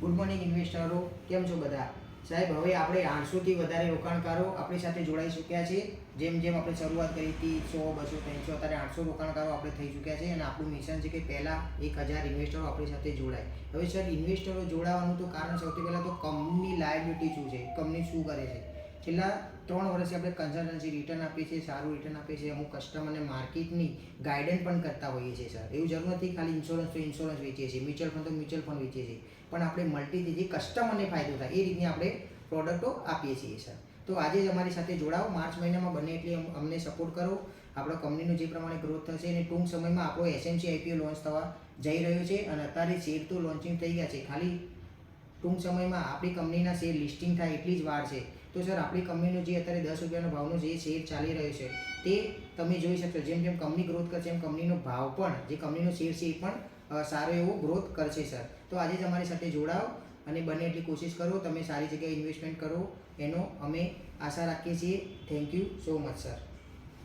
Good morning ઇન્વેસ્ટરો, કેમ છો બધા? સાહેબ, હવે આપણે 800થી વધારે રોકાણકારો આપણી સાથે જોડાઈ ચૂક્યા છે. જેમ આપણે શરૂઆત કરી હતી 100, 200, 300, અત્યારે 800 રોકાણકારો આપણે થઈ ચૂક્યા છે અને આપણું મિશન છે કે પહેલાં 1000 ઇન્વેસ્ટરો આપણી સાથે જોડાય. હવે સર, ઇન્વેસ્ટરો જોડાવાનું તો કારણ સૌથી પહેલાં તો કંપની લાયબિલિટી શું છે, કંપની શું કરે છે. છેલ્લા 3 વર્ષથી આપણે કન્સલ્ટન્સી રિટર્ન આપીએ છીએ, સારું રિટર્ન આપીએ છીએ. અમુક કસ્ટમરને માર્કેટની ગાઈડન્સ પણ કરતા હોઈએ છીએ સર. એવું જરૂર નથી ખાલી ઇન્સ્યોરન્સ તો ઇન્સ્યોરન્સ વેચીએ છીએ, મ્યુચ્યુઅલ ફંડ તો મ્યુચ્યુઅલ ફંડ વેચીએ છીએ, પણ આપણે મલ્ટી જે કસ્ટમરને ફાયદો થાય એ રીતની આપણે પ્રોડક્ટો આપીએ છીએ સર. તો આજે જ અમારી સાથે જોડાઓ. માર્ચ મહિનામાં બને એટલી અમને સપોર્ટ કરો. આપણા કંપનીનું જે પ્રમાણે ગ્રોથ થશે અને ટૂંક સમયમાં આપણો એસએમસી આઈપીઓ લોન્ચ થવા જઈ રહ્યો છે અને અત્યારે શેર તો લોન્ચિંગ થઈ ગયા છે. ખાલી ટૂંક સમયમાં આપણી કંપનીના શેર લિસ્ટિંગ થાય એટલી જ વાર છે. તો સર, આપણી કંપનીનો જે અત્યારે 10 રૂપિયાનો ભાવનો જે શેર ચાલી રહ્યો છે તે તમે જોઈ શકશો. જેમ જેમ કંપની ગ્રોથ કરશે એમ કંપનીનો ભાવ પણ, જે કંપનીનો શેર છે એ પણ સારો એવો ગ્રોથ કરશે સર. તો આજે જ અમારી સાથે જોડાઓ અને બને એટલી કોશિશ કરો તમે સારી જગ્યાએ ઇન્વેસ્ટમેન્ટ કરો, એનો અમે આશા રાખીએ છીએ. Thank you so much sir.